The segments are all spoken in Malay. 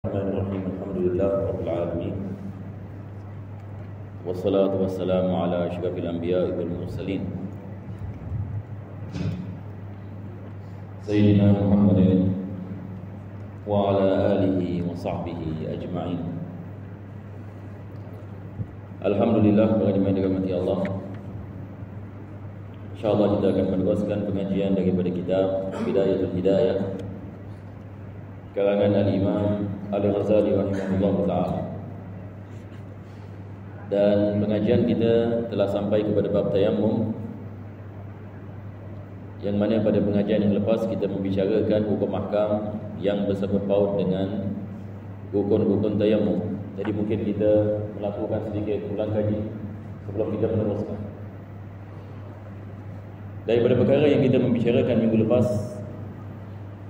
Bismillahirrahmanirrahim. Alhamdulillah rabbil alamin. Wassalatu wassalamu ala asyrafil anbiya'i wal mursalin. Sayyidina Muhammadin wa ala alihi wa sahbihi ajma'in. Alhamdulillah, bagaimana dirahmati Allah. InsyaAllah kita akan meneruskan pengajian daripada kitab Bidayatul Hidayah karangan Al-Imam Al-Ghazali rahimahullah ta'ala. Dan pengajian kita telah sampai kepada bab tayammum, yang mana pada pengajian yang lepas kita membicarakan hukum ahkam yang bersangkut paut dengan rukun-rukun tayammum. Jadi mungkin kita melakukan sedikit ulang kaji sebelum kita meneruskan. Daripada perkara yang kita membicarakan minggu lepas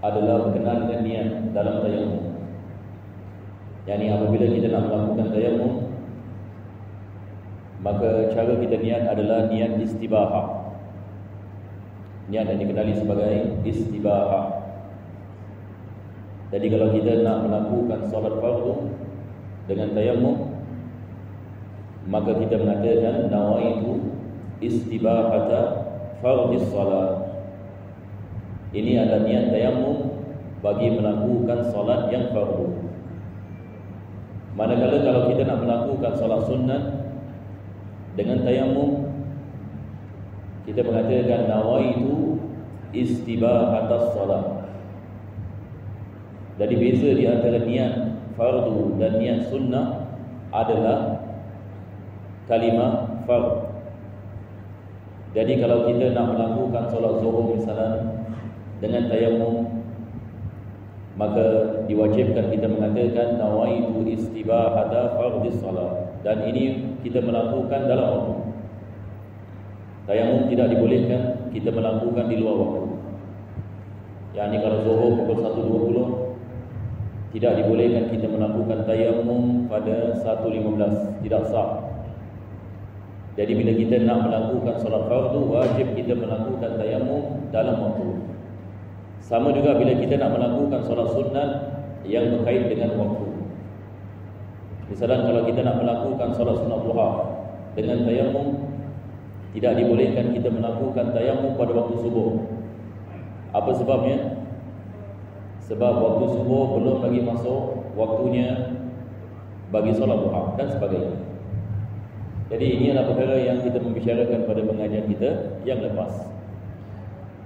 adalah berkenaan dengan niat dalam tayammum. Yani apabila kita nak melakukan tayammum, maka cara kita niat adalah niat istibahah. Niat yang dikenali sebagai istibahah. Jadi kalau kita nak melakukan solat fardu dengan tayammum, maka kita mengatakan nawaitu istibahata fardhis salat. Ini adalah niat tayammum bagi melakukan solat yang fardu. Manakala kalau kita nak melakukan solat sunat dengan tayammum, kita mengatakan nawaitu istibahatas solat. Jadi beza di antara niat fardu dan niat sunnah adalah kalimah fardu. Jadi kalau kita nak melakukan solat zuhur misalnya dengan tayammum, maka diwajibkan kita mengatakan nawaitu istibahata fardhis salat, dan ini kita melakukan dalam waktu. Tayammum tidak dibolehkan kita melakukan di luar waktu. Yani kalau zuhur pukul 1.20, tidak dibolehkan kita melakukan tayammum pada 1.15, tidak sah. Jadi bila kita nak melakukan solat fardu, wajib kita melakukan tayammum dalam waktu. Sama juga bila kita nak melakukan solat sunat yang berkait dengan waktu. Misalnya kalau kita nak melakukan solat sunat duha dengan tayammum, tidak dibolehkan kita melakukan tayammum pada waktu subuh. Apa sebabnya? Sebab waktu subuh belum lagi masuk waktunya bagi solat duha dan sebagainya. Jadi ini adalah perkara yang kita membicarakan pada pengajian kita yang lepas.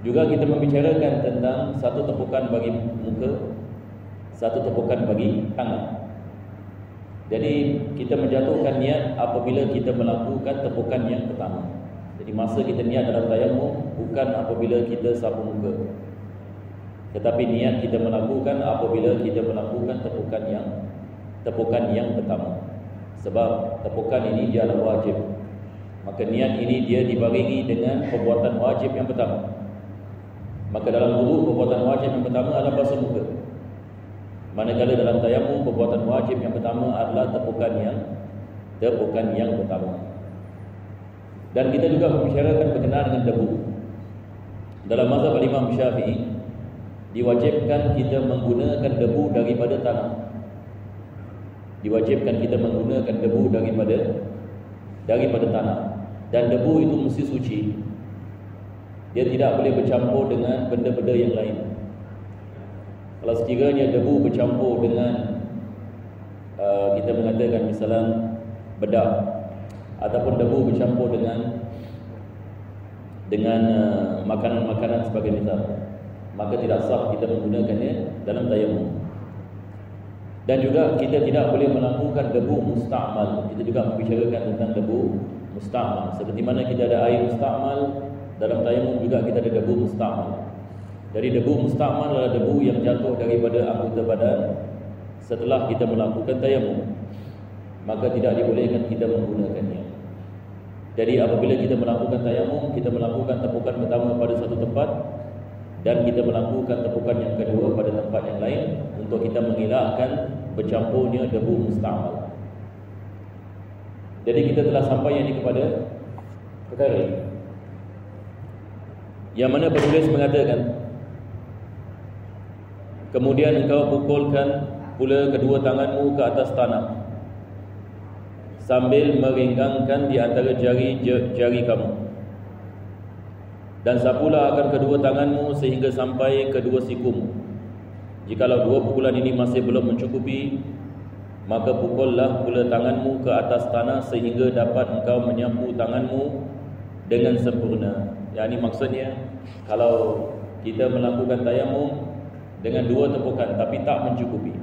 Juga kita membicarakan tentang satu tepukan bagi muka, satu tepukan bagi tangan. Jadi kita menjatuhkan niat apabila kita melakukan tepukan yang pertama. Jadi masa kita niat dalam tayammum bukan apabila kita sapu muka, tetapi niat kita melakukan apabila kita melakukan tepukan yang pertama. Sebab tepukan ini dia adalah wajib. Maka niat ini dia dibarengi dengan perbuatan wajib yang pertama. Maka dalam wudu perbuatan wajib yang pertama adalah basuh muka. Manakala dalam tayammum perbuatan wajib yang pertama adalah tepukan yang pertama. Dan kita juga membicarakan berkenaan dengan debu. Dalam mazhab Imam Syafi'i, diwajibkan kita menggunakan debu daripada tanah. Diwajibkan kita menggunakan debu daripada tanah. Dan debu itu mesti suci. Dia tidak boleh bercampur dengan benda-benda yang lain. Kalau sekiranya debu bercampur dengan kita mengatakan misalnya bedak, ataupun debu bercampur dengan makanan-makanan sebagai misal, maka tidak sah kita menggunakannya dalam tayammum. Dan juga kita tidak boleh melakukan debu musta'mal. Kita juga membicarakan tentang debu musta'mal. Seperti mana kita ada air musta'mal, dalam tayammum juga kita ada debu musta'mal. Dari debu musta'mal adalah debu yang jatuh daripada anggota badan setelah kita melakukan tayammum, maka tidak dibolehkan kita menggunakannya. Jadi apabila kita melakukan tayammum, kita melakukan tepukan pertama pada satu tempat, dan kita melakukan tepukan yang kedua pada tempat yang lain untuk kita mengelakkan bercampurnya debu musta'mal. Jadi kita telah sampai ini kepada perkara ini, yang mana penulis mengatakan, kemudian engkau pukulkan pula kedua tanganmu ke atas tanah sambil merenggangkan di antara jari kamu, dan sapulah akan kedua tanganmu sehingga sampai kedua sikumu. Jikalau dua pukulan ini masih belum mencukupi, maka pukullah pula tanganmu ke atas tanah sehingga dapat engkau menyapu tanganmu dengan sempurna. Yang ini maksudnya, kalau kita melakukan tayamum dengan dua tepukan tapi tak mencukupi,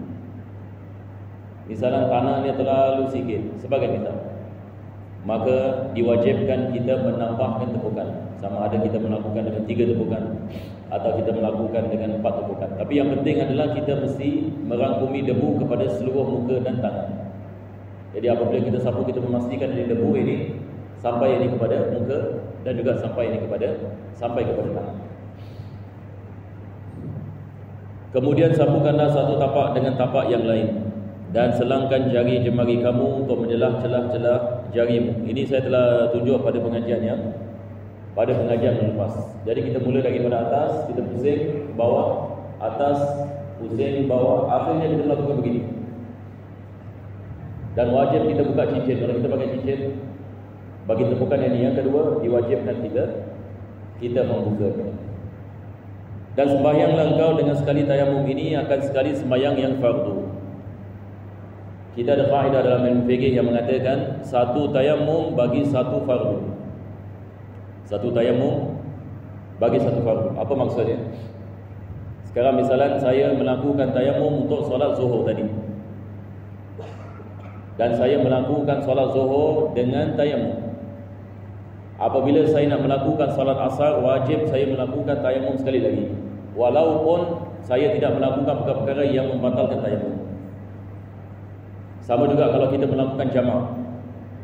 misalnya tanahnya terlalu sikit sebagai misal, maka diwajibkan kita menambahkan tepukan. Sama ada kita melakukan dengan 3 tepukan atau kita melakukan dengan 4 tepukan. Tapi yang penting adalah kita mesti merangkumi debu kepada seluruh muka dan tangan. Jadi apabila kita sapu, kita memastikan dari debu ini sampai ini kepada muka dan juga sampai kepada tangan. Kemudian sapukanlah satu tapak dengan tapak yang lain, dan selangkan jari jemari kamu untuk menjelah celah-celah jarimu. Ini saya telah tunjuk pada pengajian yang lepas. Jadi kita mula daripada atas, kita pusing bawah, atas, pusing bawah, akhirnya kita lakukan begini. Dan wajib kita buka cincin. Kalau kita pakai cincin, bagi tepukan yang kedua, diwajibkan kita membuka. Dan sembahyanglah engkau dengan sekali tayamum ini akan sekali sembahyang yang fardu. Kita ada kaedah dalam ilmu fikih yang mengatakan satu tayamum bagi satu fardu. Satu tayamum bagi satu fardu. Apa maksudnya? Sekarang misalnya saya melakukan tayamum untuk solat zuhur tadi, dan saya melakukan solat zuhur dengan tayamum. Apabila saya nak melakukan solat asar, wajib saya melakukan tayamum sekali lagi, walaupun saya tidak melakukan perkara-perkara yang membatalkan tayamum. Sama juga kalau kita melakukan jamak.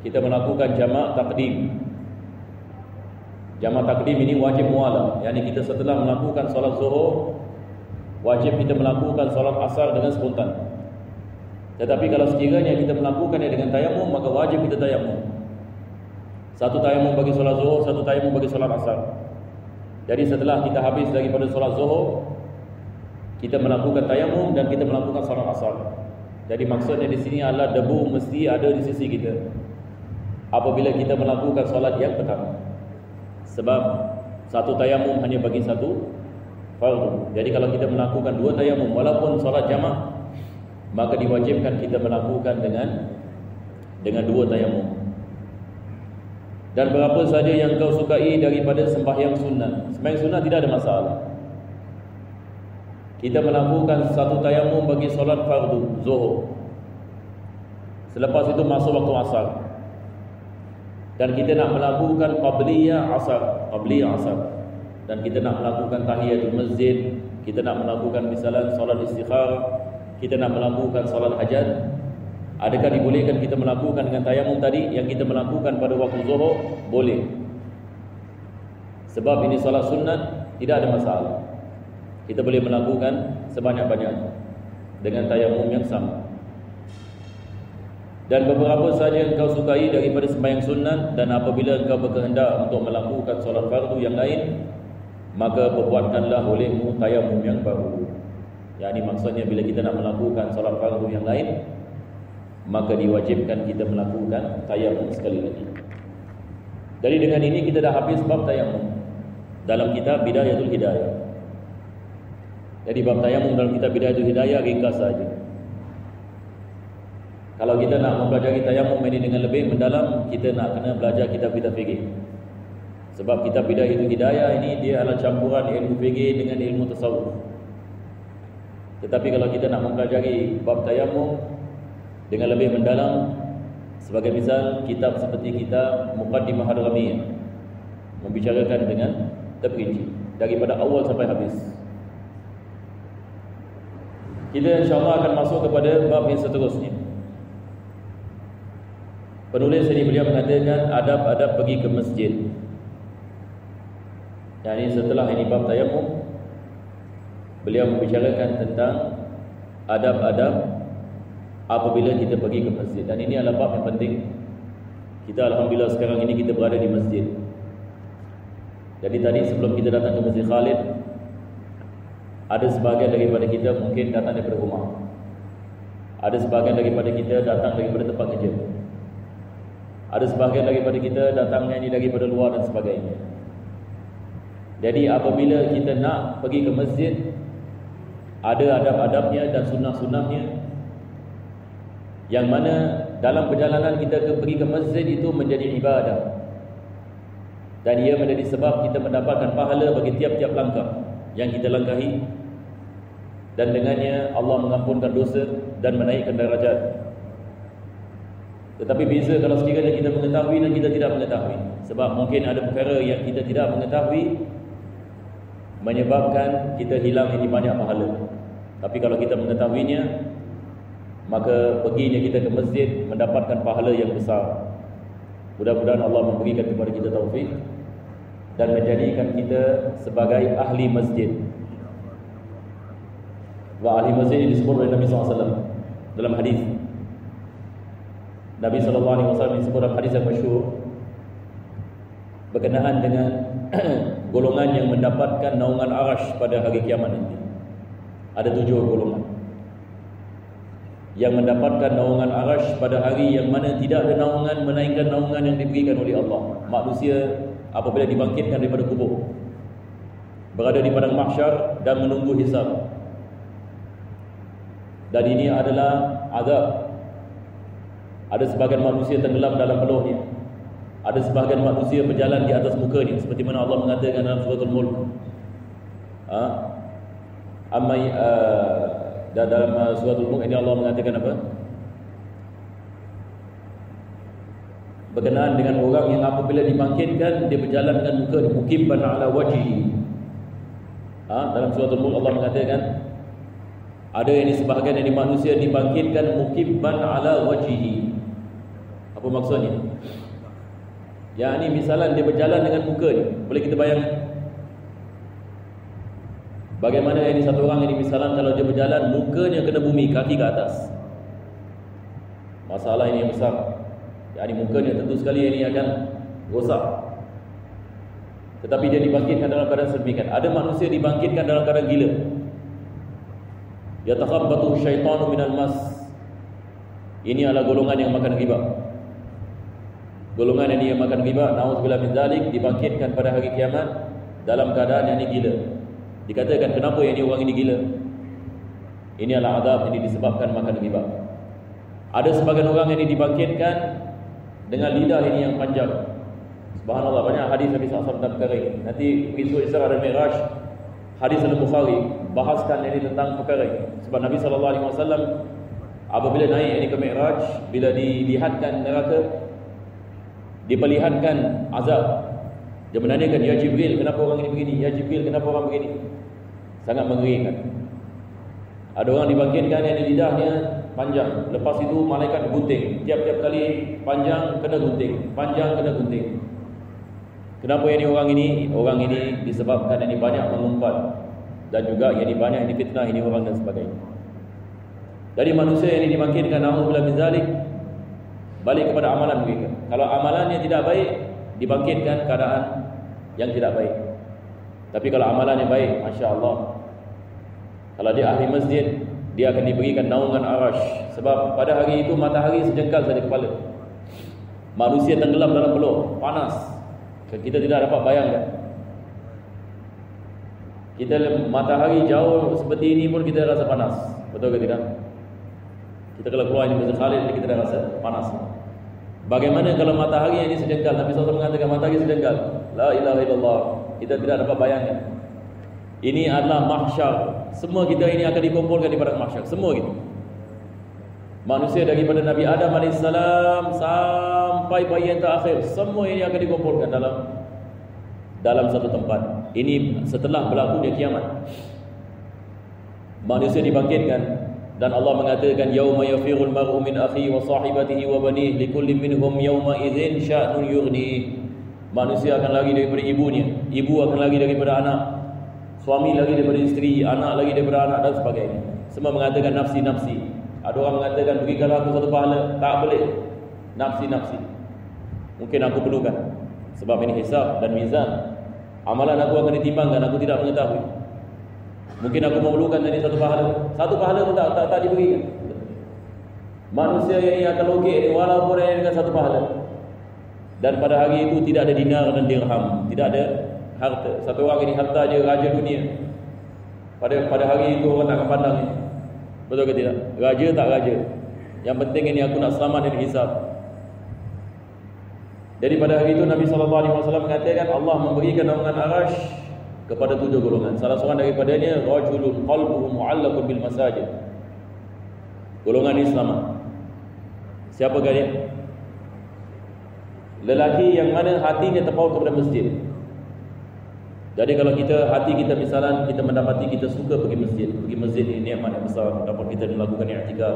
Kita melakukan jamak takdim. Jamak takdim ini wajib mualah. Yani kita setelah melakukan solat zuhur, wajib kita melakukan solat asar dengan spontan. Tetapi kalau sekiranya kita melakukannya dengan tayamum, maka wajib kita tayamum. Satu tayamum bagi solat zuhur, satu tayamum bagi solat asar. Jadi setelah kita habis daripada solat zuhur, kita melakukan tayamum dan kita melakukan solat asar. Jadi maksudnya di sini adalah debu mesti ada di sisi kita apabila kita melakukan solat yang pertama. Sebab satu tayamum hanya bagi satu fardu. Jadi kalau kita melakukan 2 tayamum walaupun solat jamak, maka diwajibkan kita melakukan dengan 2 tayamum. Dan berapa saja yang kau sukai daripada sembahyang sunat. Sembahyang sunat tidak ada masalah. Kita melakukan satu tayamum bagi solat fardu zuhur. Selepas itu masuk waktu asar, dan kita nak melakukan qabliyah asar, dan kita nak melakukan tahiyatul masjid, kita nak melakukan misalnya solat istikharah, kita nak melakukan solat hajat. Adakah dibolehkan kita melakukan dengan tayamum tadi yang kita melakukan pada waktu zuhur? Boleh. Sebab ini solat sunat, tidak ada masalah. Kita boleh melakukan sebanyak-banyaknya dengan tayamum yang sama. Dan beberapa saja yang kau sukai daripada sembahyang sunat, dan apabila engkau berkehendak untuk melakukan solat fardu yang lain, maka perbuatkanlah olehmu tayamum yang baru. Yang ini maksudnya bila kita nak melakukan solat fardu yang lain, maka diwajibkan kita melakukan tayamum sekali lagi. Jadi dengan ini kita dah habis bab tayamum dalam kitab Bidayatul Hidayah. Jadi bab tayamum dalam kitab Bidayatul Hidayah ringkas saja. Kalau kita nak mempelajari tayamum ini dengan lebih mendalam, kita nak kena belajar kitab-kitab fikih. Sebab kitab Bidayatul Hidayah ini dia adalah campuran ilmu fikih dengan ilmu tasawuf. Tetapi kalau kita nak mempelajari bab tayamum dengan lebih mendalam, sebagai misal kitab seperti kitab Muqaddimah Hadramiyah, membicarakan dengan terperinci daripada awal sampai habis. Kita insyaAllah akan masuk kepada bab yang seterusnya. Penulis ini beliau mengatakan adab-adab pergi ke masjid. Yang ini setelah ini bab tayamum, beliau membicarakan tentang adab-adab apabila kita pergi ke masjid. Dan ini adalah bab yang penting. Kita alhamdulillah sekarang ini kita berada di masjid. Jadi tadi sebelum kita datang ke Masjid Khalid, ada sebahagian daripada kita mungkin datang daripada rumah. Ada sebahagian daripada kita datang daripada tempat kerja. Ada sebahagian daripada kita datangnya ini daripada luar dan sebagainya. Jadi apabila kita nak pergi ke masjid, ada adab-adabnya dan sunnah-sunnahnya, yang mana dalam perjalanan kita pergi ke masjid itu menjadi ibadah, dan ia menjadi sebab kita mendapatkan pahala bagi tiap-tiap langkah yang kita langkahi, dan dengannya Allah mengampunkan dosa dan menaikkan darajat. Tetapi beza kalau sekiranya kita mengetahui dan kita tidak mengetahui. Sebab mungkin ada perkara yang kita tidak mengetahui menyebabkan kita hilang ini banyak pahala. Tapi kalau kita mengetahuinya, maka perginya kita ke masjid mendapatkan pahala yang besar. Mudah-mudahan Allah memberikan kepada kita taufik dan menjadikan kita sebagai ahli masjid. Wa ahli masjid ini disebut oleh Nabi SAW dalam hadis. Nabi SAW disebut dalam hadis yang masyhur berkenaan dengan golongan yang mendapatkan naungan arash pada hari kiamat nanti. Ada 7 golongan yang mendapatkan naungan arash pada hari yang mana tidak ada naungan melainkan naungan yang diberikan oleh Allah. Manusia apabila dibangkitkan daripada kubur, berada di padang mahsyar dan menunggu hisab. Dan ini adalah azab. Ada sebahagian manusia tenggelam dalam peluhnya. Ada sebahagian manusia berjalan di atas mukanya, seperti mana Allah mengatakan dalam surah Al-Mulk. Dalam surah Al-Mulk ini Allah mengatakan apa? Berkenaan dengan orang yang apabila dibangkitkan dia berjalan dengan mukanya, mukibban ala wajhi. Dalam surah Al-Mulk Allah mengatakan ada yang sebahagian dari manusia dibangkitkan mukibban ala wajhihi. Apa maksudnya? Ya, ini misalan dia berjalan dengan muka ni. Boleh kita bayangkan bagaimana ini satu orang ini misalan kalau dia berjalan mukanya kena bumi, kaki ke atas. Masalah ini yang besar. Ya, ini mukanya tentu sekali ini akan rosak. Tetapi dia dibangkitkan dalam keadaan sedemikian. Ada manusia dibangkitkan dalam keadaan gila. Yatakhabbatu syaitanu minal mas. Ini adalah golongan yang makan riba. Golongan yang makan riba, na'udzubillah min dzalik, dibangkitkan pada hari kiamat dalam keadaan yang ini gila. Dikatakan kenapa yang ini orang ini gila? Ini adalah azab ini disebabkan makan riba. Ada sebagian orang yang dibangkitkan dengan lidah ini yang panjang. Subhanallah, banyak hadis Nabi SAW tentang perkara ini. Nanti besok Isra dan Mi'raj, hadis Al-Bukhari bahaskan ini tentang perkara ini. Sebab Nabi SAW apabila naik ini ke Mi'raj, bila dilihatkan neraka, diperlihatkan azab. Dia menanyakan, ya Jibril, kenapa orang ini begini? Ya Jibril, kenapa orang begini? Sangat mengerikan. Ada orang dibangkitkan yang lidahnya panjang. Lepas itu malaikat gunting. Tiap-tiap kali panjang kena gunting, panjang kena gunting. Kenapa yang ini orang ini? Orang ini disebabkan yang ini banyak mengumpat, dan juga yang ini banyak ini fitnah ini orang dan sebagainya. Dari manusia yang ini dibangkitkan, na'udzubillah min dzalik, balik kepada amalan mereka. Kalau amalannya tidak baik, dibangkitkan keadaan yang tidak baik. Tapi kalau amalannya baik, Masya Allah, kalau dia ahli masjid, dia akan diberikan naungan arash. Sebab pada hari itu matahari sejengkal saja kepala. Manusia tenggelam dalam peluh, panas. Kita tidak dapat bayangkan. Kita matahari jauh seperti ini pun kita rasa panas. Betul ke tidak? Kita kalau keluar ini Masjid Khalid, kita dah rasa panas. Bagaimana kalau matahari ini sejengkal? Nabi SAW mengatakan matahari sejengkal. La ilaha illallah. Kita tidak dapat bayangkan. Ini adalah mahsyar. Semua kita ini akan dikumpulkan di padang mahsyar. Semua kita. Manusia daripada Nabi Adam AS sampai bayi yang terakhir, semua ini akan dikumpulkan dalam satu tempat. Ini setelah berlakunya kiamat. Manusia dibangkitkan. Dan Allah mengatakan yauma yafirul mar'u min akhihi wa sahibatihi wa banihi likulli minhum yawma idzin sya'nun yughni. Manusia akan lari daripada ibunya, ibu akan lari daripada anak, suami lari daripada isteri, anak lari daripada anak dan sebagainya. Semua mengatakan nafsi-nafsi. Ada orang mengatakan berikanlah aku satu pahala. Tak boleh. Nafsi-nafsi. Mungkin aku perlukan. Sebab ini hisab dan mizan. Amalan aku akan ditimbangkan, aku tidak mengetahui. Mungkin aku memerlukan dari satu pahala. Satu pahala pun tak diberikan. Manusia yang ini akan logik ni walaupun hanya dengan satu pahala. Dan pada hari itu tidak ada dinar dan dirham, tidak ada harta. Satu orang ini harta dia raja dunia. Pada hari itu orang tak akan pandang ni. Betul ke tidak? Raja tak raja. Yang penting ini aku nak selamat dari hisab. Jadi pada hari itu Nabi SAW mengatakan Allah memberikan naungan arash kepada 7 golongan. Salah seorang daripadanya rajulun qalbuhu mu'allaqun bil masajid. Golongan ini selamat. Siapakah dia? Lelaki yang mana hatinya terpaut kepada masjid. Jadi kalau hati kita misalnya kita mendapati kita suka pergi masjid. Pergi masjid ini nikmat yang besar. Dapat kita melakukan i'tikaf,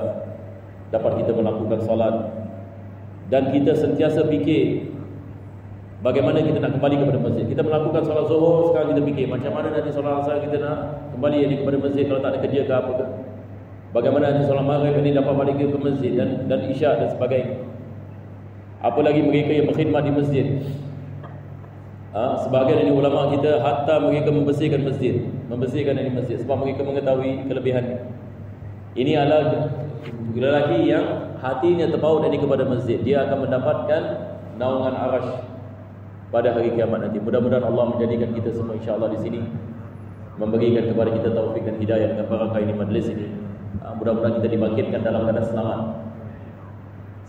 dapat kita melakukan solat, dan kita sentiasa fikir bagaimana kita nak kembali kepada masjid. Kita melakukan solat zuhur, sekarang kita fikir macam mana nanti solat asar kita nak kembali ini kepada masjid kalau tak ada kerja ke apa ke. Bagaimana nanti solat maghrib ini dapat balik ke masjid dan isyak dan sebagainya. Apalagi mereka yang berkhidmat di masjid. Sebahagian dari ulama kita hatta mereka membersihkan masjid, membersihkan dari masjid sebab mereka mengetahui kelebihannya. Ini adalah lelaki yang hatinya terpaut dari kepada masjid. Dia akan mendapatkan naungan arash pada hari kiamat nanti. Mudah-mudahan Allah menjadikan kita semua insya-Allah di sini, memberikan kepada kita taufik dan hidayah dengan barakah ini majlis ini. Mudah-mudahan kita dibangkitkan dalam keadaan selamat.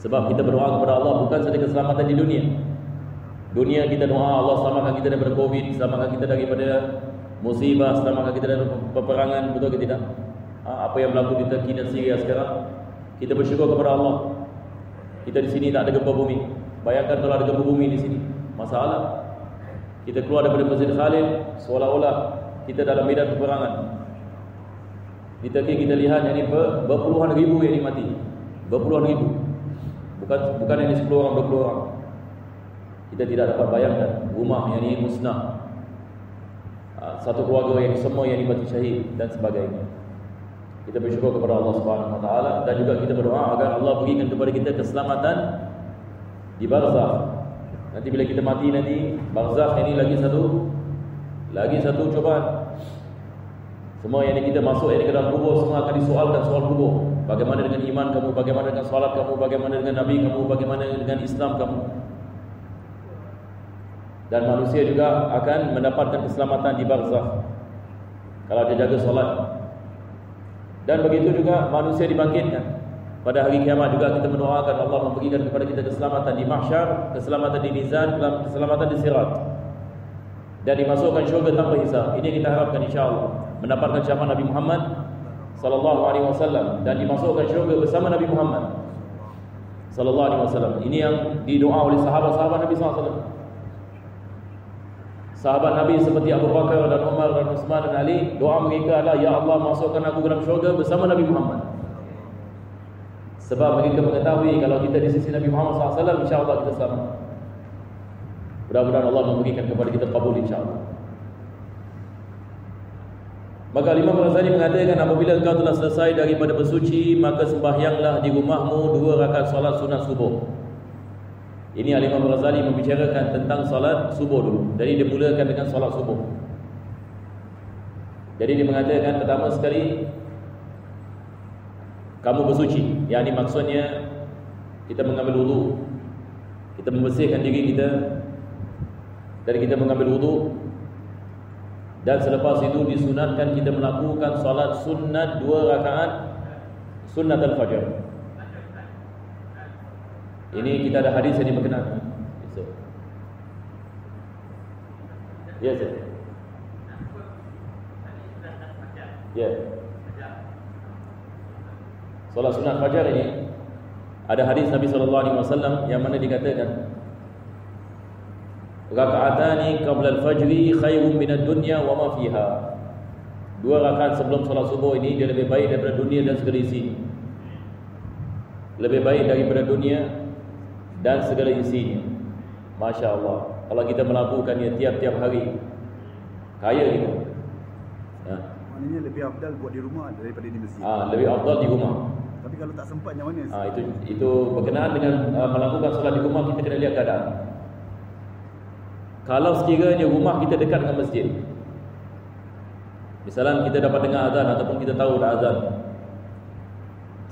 Sebab kita berdoa kepada Allah bukan saja keselamatan di dunia. Dunia kita doa Allah selamatkan kita daripada Covid, selamatkan kita daripada musibah, selamatkan kita daripada peperangan, betul ke tidak? Apa yang berlaku di Turki dan Syria sekarang, kita bersyukur kepada Allah. Kita di sini tak ada gempa bumi. Bayangkan kalau ada gempa bumi di sini, masalah. Kita keluar daripada Masjid Khalid seolah-olah kita dalam medan peperangan. Di Turki kita lihat yang ini berpuluhan ribu yang mati. Berpuluhan ribu. Bukan ini 10 orang, 20 orang. Kita tidak dapat bayangkan rumah yang ini musnah. Satu keluarga yang semua yang mati syahid dan sebagainya. Kita bersyukur kepada Allah Subhanahu Wa Taala dan juga kita berdoa agar Allah berikan kepada kita keselamatan di barzakh. Nanti bila kita mati nanti, barzakh ini lagi satu cubaan. Semua yang kita masuk yang ke dalam kubur semua akan disoalkan soal kubur. Bagaimana dengan iman kamu, bagaimana dengan salat kamu, bagaimana dengan nabi kamu, bagaimana dengan Islam kamu. Dan manusia juga akan mendapatkan keselamatan di barzakh kalau dia jaga solat. Dan begitu juga manusia dibangkitkan pada hari kiamat juga kita mendoakan Allah memberikan kepada kita keselamatan di mahsyar, keselamatan di mizan, keselamatan di sirat, dan dimasukkan syurga tanpa hisab. Ini kita harapkan insya-Allah, mendapatkan syafaat Nabi Muhammad sallallahu alaihi wasallam dan dimasukkan syurga bersama Nabi Muhammad sallallahu alaihi wasallam. Ini yang didoa oleh sahabat-sahabat Nabi sallallahu alaihi wasallam. Sahabat Nabi seperti Abu Bakar dan Umar dan Uthman dan Ali, doa mereka adalah, ya Allah masukkan aku ke dalam syurga bersama Nabi Muhammad. Sebab mereka mengetahui kalau kita di sisi Nabi Muhammad SAW, insya-Allah kita selamat. Mudah-mudahan Allah memberikan kepada kita kabul insya-Allah. Maka Imam Ghazali mengatakan, apabila engkau telah selesai daripada bersuci, maka sembahyanglah di rumahmu 2 rakaat solat sunat subuh. Ini Imam Ghazali membicarakan tentang solat subuh dulu. Jadi dia mulakan dengan solat subuh. Jadi dia mengatakan pertama sekali kamu bersuci. Yang ini maksudnya kita mengambil wudu. Kita membersihkan diri kita dan kita mengambil wudu. Dan selepas itu disunatkan kita melakukan solat sunat 2 rakaat sunat al-fajr. Ini kita ada hadis yang berkenaan. Ya, sir. Ya. Solat sunat fajar ini ada hadis Nabi sallallahu alaihi wasallam yang mana dikatakan raka'atani qabla al-fajri khairun minad dunya wa ma fiha. 2 rakaat sebelum solat subuh ini dia lebih baik daripada dunia dan segala isinya. Lebih baik daripada dunia dan segala isinya. Masya Allah. Kalau kita melakukannya tiap-tiap hari, kaya kita. Maknanya lebih afdal buat di rumah daripada di masjid. Lebih afdal di rumah. Tapi kalau tak sempat macam mana? Itu berkenaan dengan melakukan solat di rumah, kita kena lihat keadaan. Kalau sekiranya rumah kita dekat dengan masjid, misalnya kita dapat dengar azan ataupun kita tahu dah azan,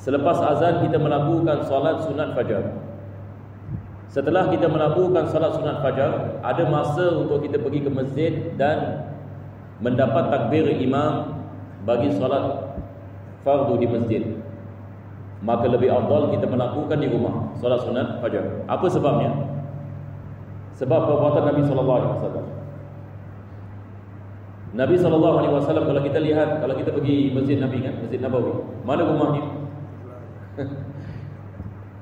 Selepas azan kita melakukan solat sunat fajar. Setelah kita melakukan solat sunat fajar, ada masa untuk kita pergi ke masjid dan mendapat takbir imam bagi solat fardu di masjid. Maka lebih afdal kita melakukan di rumah solat sunat fajar. Apa sebabnya? Sebab perbuatan Nabi SAW. Nabi SAW, kalau kita lihat, kalau kita pergi masjid Nabi kan, Masjid Nabawi, mana rumahnya?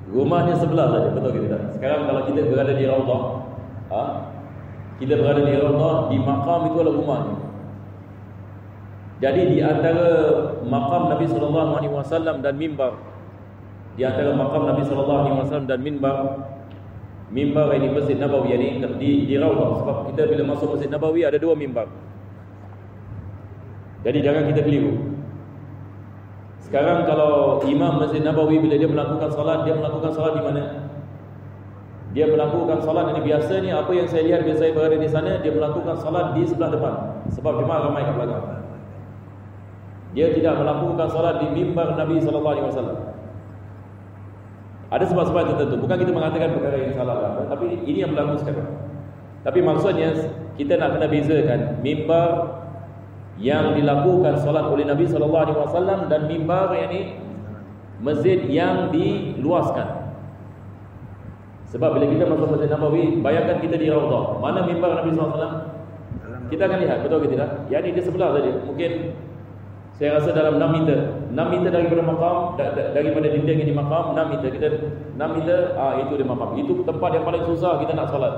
Rumahnya sebelah saja, betul ke tidak? Sekarang kalau kita berada di Raudhah, kita berada di Raudhah, di makam itu adalah rumahnya. Jadi di antara makam Nabi SAW dan mimbar, di antara makam Nabi SAW dan mimbar ini Masjid Nabawi ini di Raudhah. Sebab kita bila masuk Masjid Nabawi ada 2 mimbar. Jadi jangan kita keliru. Sekarang kalau imam Masjid Nabawi bila dia melakukan salat di mana? Dia melakukan salat ini biasanya apa yang saya lihat bila saya berada di sana, dia melakukan salat di sebelah depan. Sebab jemaah ramai kat belakang. Dia tidak melakukan salat di mimbar Nabi SAW. Ada sebab-sebab tertentu. Bukan kita mengatakan perkara yang salah, tapi ini yang berlaku sekarang. Tapi maksudnya kita nak kena bezakan mimbar yang dilakukan solat oleh Nabi SAW dan mimbar yang ni masjid yang diluaskan. Sebab bila kita masuk Masjid Nabawi, bayangkan kita di Raudhah, mana mimbar Nabi SAW? Kita akan lihat, betul ke tidak? Yang ni di sebelah saja. Mungkin saya rasa dalam 6 meter. 6 meter daripada makam, daripada dinding ini makam 6 meter. Kita 6 meter, itu dia makam. Itu tempat yang paling susah kita nak solat.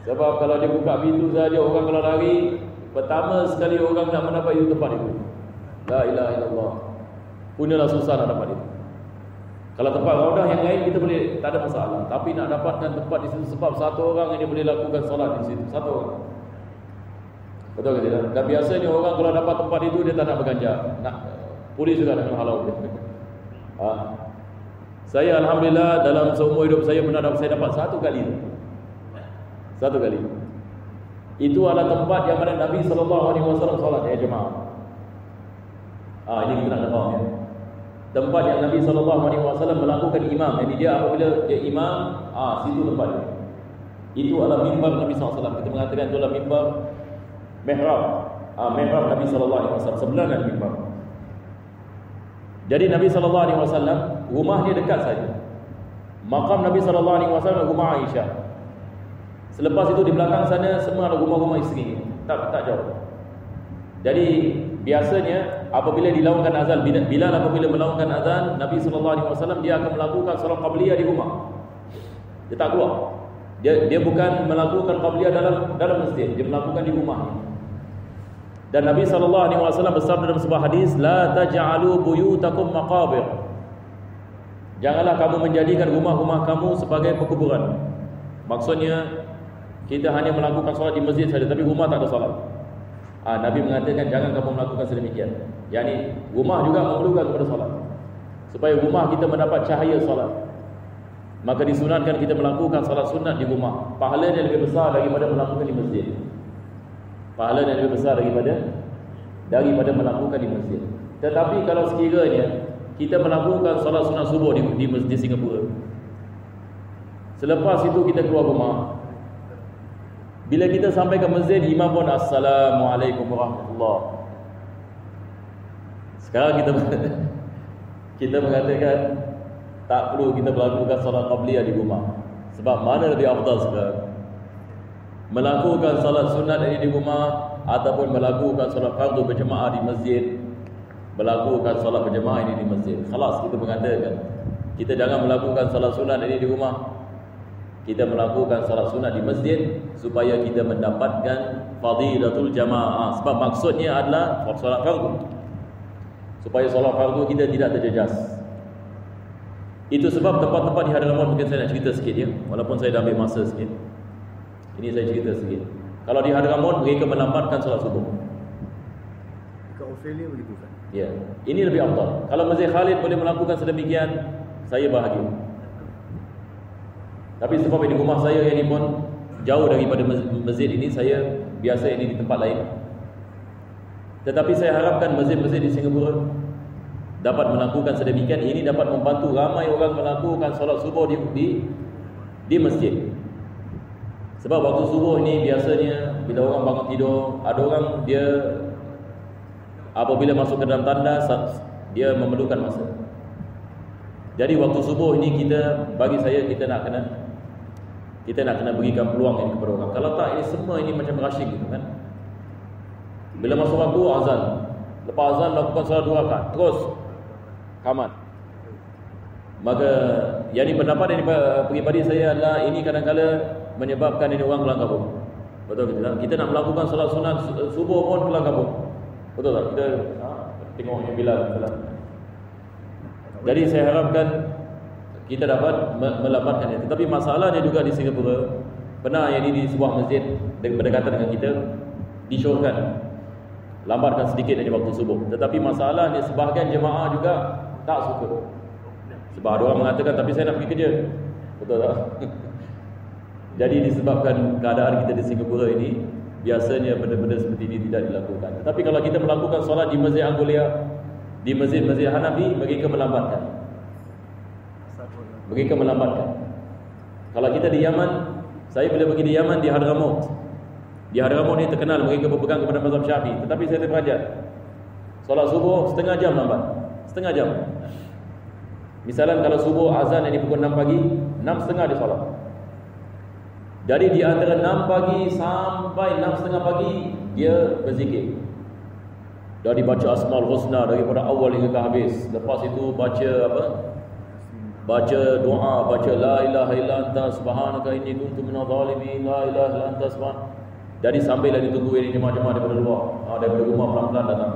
Sebab kalau dia buka pintu saja, orang kalau lari, pertama sekali orang nak mendapat itu tempat itu. La ilaha illallah. Punyalah susah nak dapat itu. Kalau tempat Raudhah yang lain kita boleh, tak ada masalah. Tapi nak dapatkan tempat di situ sebab satu orang yang dia boleh lakukan solat di situ, satu orang. Betul ke tidak? Dan biasanya orang kalau dapat tempat itu dia tak nak berganjak. Nak polis juga nak halau dia. Saya alhamdulillah dalam seumur hidup saya pernah saya dapat 1 kali. 1 kali. Itu adalah tempat yang mana Nabi SAW solat, ya jemaah. Ini kita nak faham ya. Tempat yang Nabi SAW melakukan imam. Jadi dia apabila dia imam, situ tempat dia. Itu adalah mimbar Nabi SAW. Kita mengatakan itu adalah mimbar mihrab. Mihrab Nabi SAW sebelah dengan mimbar. Jadi Nabi SAW rumah dia dekat saja. Makam Nabi SAW rumah Aisyah. Selepas itu di belakang sana semua ada rumah-rumah isteri. Tak jauh. Jadi biasanya apabila dilakukan azan, Bilal apabila melakukan azan, Nabi SAW dia akan melakukan solat qabliyah di rumah. Dia tak keluar. Dia bukan melakukan qabliyah dalam masjid, dia melakukan di rumah. Dan Nabi SAW bersabda dalam sebuah hadis, la taj'alu buyutakum maqabir. Janganlah kamu menjadikan rumah-rumah kamu sebagai perkuburan. Maksudnya kita hanya melakukan solat di masjid saja, tapi rumah tak ada solat. Nabi mengatakan jangan kamu melakukan sedemikian. Yani rumah juga memerlukan kepada solat, supaya rumah kita mendapat cahaya solat. Maka disunatkan kita melakukan solat sunat di rumah. Pahalanya lebih besar daripada melakukan di masjid. Pahalanya lebih besar daripada melakukan di masjid. Tetapi kalau sekiranya kita melakukan solat sunat subuh di masjid Singapura, selepas itu kita keluar rumah, bila kita sampai ke masjid, imam pun Assalamualaikum warahmatullahi. Sekarang kita mengatakan tak perlu kita melakukan solat qabliyah di rumah. Sebab mana lebih afdal sekarang? Melakukan solat sunat ini di rumah ataupun melakukan solat fardu berjemaah di masjid. Melakukan solat berjemaah ini di masjid. Khalas, kita mengatakan kita jangan melakukan solat sunat ini di rumah. Kita melakukan salat sunat di masjid supaya kita mendapatkan fadilatul jamaah. Sebab maksudnya adalah salat fardu, supaya salat fardu kita tidak terjejas. Itu sebab tempat-tempat di Hadramaut, mungkin saya nak cerita sikit ya, walaupun saya dah ambil masa sikit. Ini saya cerita sikit. Kalau di Hadramaut mereka melambatkan salat subuh. Dekat Australia begitu kan? Ya, ini lebih afdal. Kalau Masjid Khalid boleh melakukan sedemikian, saya bahagia. Tapi sebab di rumah saya yang ini pun jauh daripada masjid ini, saya biasa ini di tempat lain. Tetapi saya harapkan masjid-masjid di Singapura dapat melakukan sedemikian, ini dapat membantu ramai orang melakukan solat subuh di masjid. Sebab waktu subuh ini biasanya bila orang bangun tidur, ada orang dia apabila masuk ke dalam tandas dia memerlukan masa. Jadi waktu subuh ini bagi saya kita nak kena berikan peluang ini kepada orang. Kalau tak, ini semua ini macam rushing gitu kan. Bila masuk waktu azan, lepas azan lakukan solat 2 rakaat, terus kamat. Maka yang ini pendapat dari peribadi saya adalah ini kadang-kadang menyebabkan ini orang kelang kabut. Betul ke tidak? Kita nak melakukan solat sunat subuh pun kelang kabut. Betul tak? Kita tengok yang Bilal salat. Jadi saya harapkan kita dapat melambatkannya. Tetapi masalahnya juga di Singapura, pernah yang ini di sebuah masjid berdekatan dengan kita disyorkan lambatkan sedikit dari waktu subuh. Tetapi masalahnya sebahagian jemaah juga tak suka. Sebab ada orang mengatakan, tapi saya nak pergi kerja. Betul tak? Jadi disebabkan keadaan kita di Singapura ini, biasanya benda-benda seperti ini tidak dilakukan. Tetapi kalau kita melakukan solat di Masjid Anggolia, di masjid-masjid Hanafi, mereka melambatkan. Kalau kita di Yaman, saya bila pergi di Yaman, di Hadramaut. Di Hadramaut ni terkenal mereka berpegang kepada mazhab Syafi'i. Tetapi saya terpelajar, solat subuh setengah jam lambat. Setengah jam. Misalnya kalau subuh azan ini pukul 6 pagi, 6.30 dia solat. Jadi di antara 6 pagi sampai 6.30 pagi dia berzikir. Dah dibaca Asmaul Husna daripada awal hingga ke habis. Lepas itu baca apa? Baca doa, baca la ilaha illa anta subhanaka inni kuntu minadh dhalimin, la ilaha illa anta subhanaka. Jadi sambil lagi tunggu ini jemaah-jemaah daripada luar, daripada rumah pelan-pelan datang.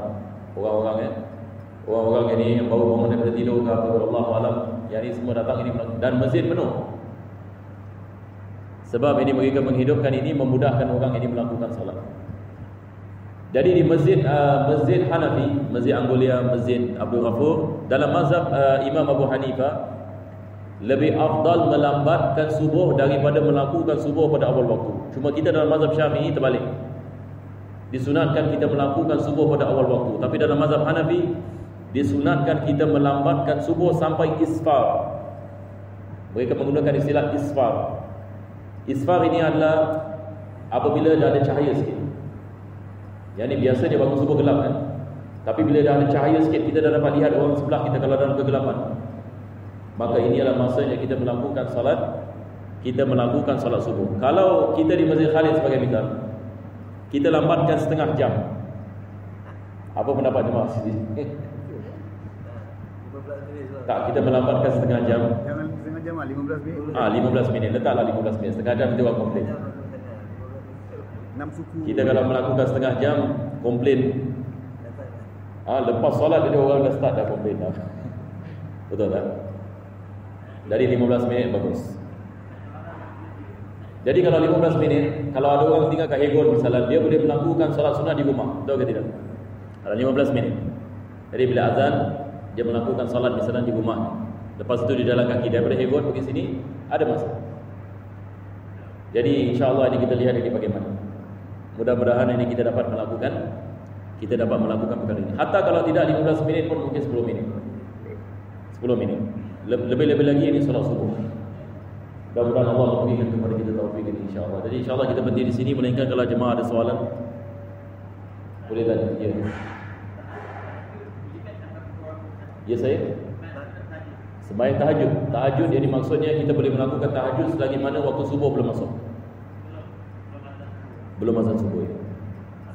Orang-orang ini yang baru bangun daripada tidur ke apa, Allahu alam, yang ini semua datang ini dan masjid penuh. Sebab ini mereka menghidupkan ini, memudahkan orang ini melakukan salat. Jadi di masjid Hanafi, Masjid Anggolia, Masjid Abdul Ghafur, dalam mazhab Imam Abu Hanifah, lebih afdal melambatkan subuh daripada melakukan subuh pada awal waktu. Cuma kita dalam mazhab Syafi'i terbalik. Disunatkan kita melakukan subuh pada awal waktu. Tapi dalam mazhab Hanafi, disunatkan kita melambatkan subuh sampai isfar. Mereka menggunakan istilah isfar. Isfar ini adalah apabila dah ada cahaya sikit. Yang ni biasa dia waktu subuh gelap kan. Tapi bila dah ada cahaya sikit, kita dah dapat lihat orang sebelah kita kalau dalam kegelapan. Maka ini adalah masanya kita melakukan salat, kita melakukan salat subuh. Kalau kita di Masjid Khalid sebagai misal, kita lambatkan setengah jam. Apa pendapat jemaah sini? Tak, kita melambatkan setengah jam. Jangan setengah jam lah, 15 minit. 15 minit. Letaklah 15 minit. Setengah jam kita orang komplain. 6 suku. Kita kalau melakukan setengah jam, komplain. Lepas solat dia orang dah start dah komplain dah. Betul tak? Dari 15 minit bagus. Jadi kalau 15 minit, kalau ada orang tinggal kat Hegon misalnya, dia boleh melakukan solat sunat di rumah. Betul ke tidak? Kalau 15 minit. Jadi bila azan, dia melakukan solat misalnya di rumah. Lepas itu di jalan kaki daripada Hegon pergi sini, ada masa. Jadi insya-Allah ini kita lihat ini bagaimana. Mudah-mudahan ini kita dapat melakukan perkara ini. Hatta kalau tidak 15 minit pun mungkin 10 minit. 10 minit. Lebih-lebih lagi ini solat subuh. Mudah-mudahan Allah memberikan kepada kita taufik ini insya-Allah. Jadi insya-Allah kita berhenti di sini, melainkan kalau jemaah ada soalan boleh tanya. Ya. Ya saya. Sembahyang tahajud. Tahajud jadi maksudnya kita boleh melakukan tahajud selagi mana waktu subuh belum masuk. Belum azan subuh. Ya.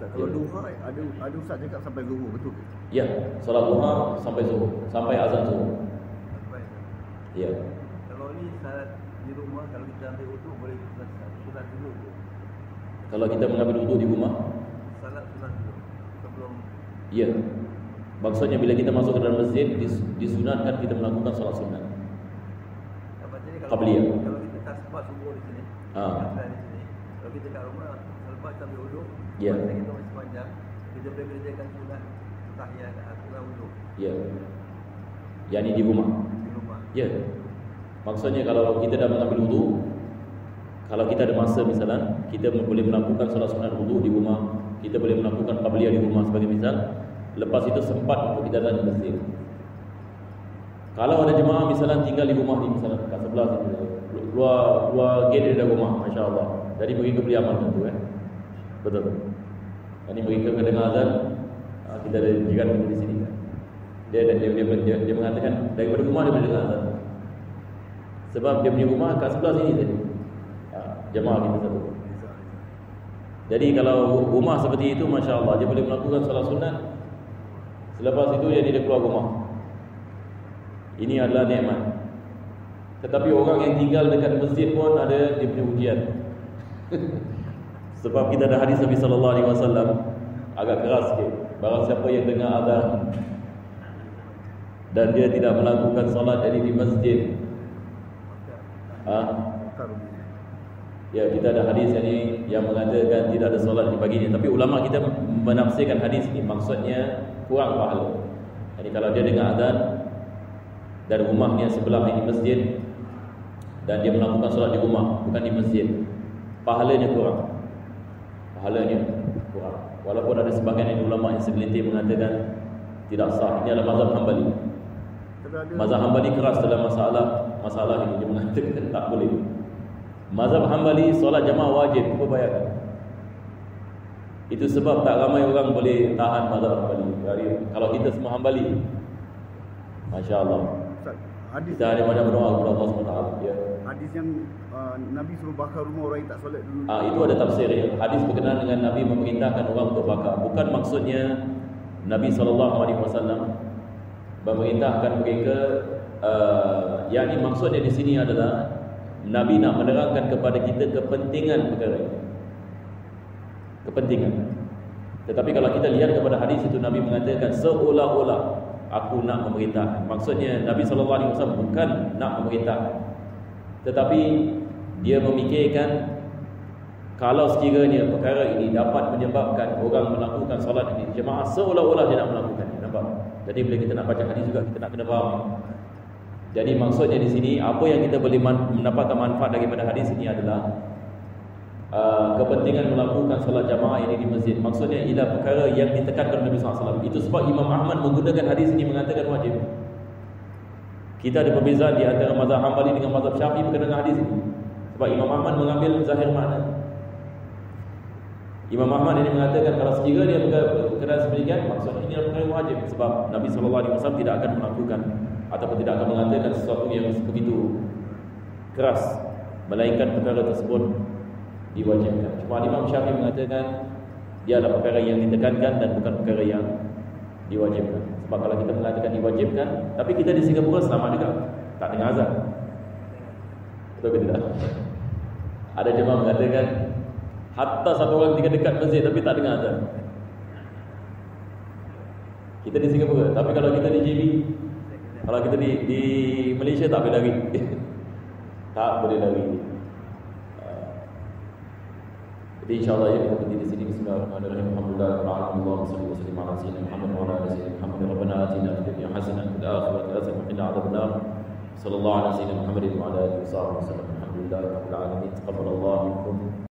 Kalau duha ada ustaz cakap sampai zuhur, betul ke? Ya, solat duha sampai zuhur, sampai azan zuhur. Ya. Kalau ni salat di rumah, kalau kita ambil wuduk boleh sunat dulu. Kalau kita mengambil wuduk di rumah, salat sunat dulu sebelum. ya. Maksudnya bila kita masuk ke dalam masjid disunatkan kita melakukan solat sunat. Qabliyah. Kalau kita tak sempat subuh di sini, di sini. Kalau kita kat rumah selepas kita ambil wuduk, ya. Kita masih panjang, kita boleh kerjakan sunat tahiyat sunat wuduk. Ya. Yang ini di rumah. Ya. Maksudnya kalau kita dah mengambil wudu, kalau kita ada masa misalnya, kita boleh melakukan solat sunat wudu di rumah, kita boleh melakukan qabliyah di rumah sebagai misal. Lepas itu sempat untuk kita datang ke masjid. Kalau ada jemaah misalnya tinggal di rumah ni misalnya kat sebelah situ, keluar gate dia dah rumah, masya-Allah. Jadi mereka boleh amalkan tu Betul. Jadi mereka mendengar azan, kita ada jiran kita di sini kan. Dia mengatakan daripada rumah dia boleh dengar azan. Sebab dia punya rumah kat sebelah sini saja. Jemaah kita satu. Jadi kalau rumah seperti itu, masya-Allah, dia boleh melakukan solat sunat. Selepas itu dia keluar rumah. Ini adalah nikmat. Tetapi orang yang tinggal dekat masjid pun ada dia punya ujian. Sebab kita ada hadis Nabi sallallahu alaihi wasallam agak keras sikit. Barang siapa yang dengar azan dan dia tidak melakukan solat jadi di masjid. Ya, kita ada hadis yang mengatakan tidak ada solat di paginya. Tapi ulama kita menafsirkan hadis ini maksudnya kurang pahala. Jadi kalau dia dengar azan dan rumahnya sebelah ini masjid dan dia melakukan solat di rumah bukan di masjid, pahalanya kurang. Walaupun ada sebahagian ulama yang segelintir mengatakan tidak sah. Ini adalah mazhab Hambali. Mazhab Hambali keras dalam masalah ini. Dia mengatakan tak boleh. Mazhab Hambali solat jamaah wajib. Cuba bayangkan. Itu sebab tak ramai orang boleh tahan mazhab Hambali. Kalau kita semua Hambali, masya-Allah, kita ada banyak berdoa kepada Allah SWT. Ya. Hadis yang Nabi suruh bakar rumah orang yang tak solat dulu. Itu ada tafsir ya. Hadis berkenaan dengan Nabi memerintahkan orang untuk bakar. Bukan maksudnya Nabi SAW memerintahkan mereka. Yang ini maksudnya di sini adalah Nabi nak menerangkan kepada kita kepentingan perkara ini. Kepentingan. Tetapi kalau kita lihat kepada hadis itu, Nabi mengatakan seolah-olah aku nak memerintahkan. Maksudnya Nabi SAW bukan nak memerintahkan, tetapi dia memikirkan kalau sekiranya perkara ini dapat menyebabkan orang melakukan solat ini jemaah, seolah-olah dia nak melakukannya. Nampak? Jadi bila kita nak baca hadis juga, kita nak kena faham. Jadi maksudnya di sini, apa yang kita boleh mendapatkan manfaat daripada hadis ini adalah kepentingan melakukan solat jamaah ini di masjid. Maksudnya ialah perkara yang ditekankan oleh Nabi SAW. Itu sebab Imam Ahmad menggunakan hadis ini mengatakan wajib. Kita ada perbezaan di antara mazhab Hambali dengan mazhab Syafi'i berkenaan dengan hadis ini. Sebab Imam Ahmad mengambil zahir makna. Imam Ahmad ini mengatakan kalau sekiranya berkenaan sedemikian, maksudnya ini adalah perkara wajib. Sebab Nabi SAW tidak akan melakukan ataupun tidak akan mengatakan sesuatu yang begitu keras, melainkan perkara tersebut diwajibkan. Cuma Imam Syafi'i mengatakan dia adalah perkara yang ditekankan dan bukan perkara yang diwajibkan. Sebab kalau kita mengatakan diwajibkan, tapi kita di Singapura sama juga, tak dengar azan. Betul ke tidak? Ada jemaah mengatakan hatta satu orang tinggal dekat masjid tapi tak dengar azan. Kita di Singapura, tapi kalau kita di JB, kalau kita di Malaysia tak boleh lari. Tak boleh lari. Jadi insya-Allah ya, kita berhenti di sini. Bismillahirrahmanirrahim. Alhamdulillah, sallallahu alaihi wasallam ala sayyidina Muhammad wa ala ali sayyidina Muhammad. Rabbana atina fid dunya hasanah wa fil akhirati hasanah wa qina adzabannar. Sallallahu alaihi wasallam Muhammadin wa ala alihi wasallam. Alhamdulillah rabbil alamin. Taqabbalallahu minkum.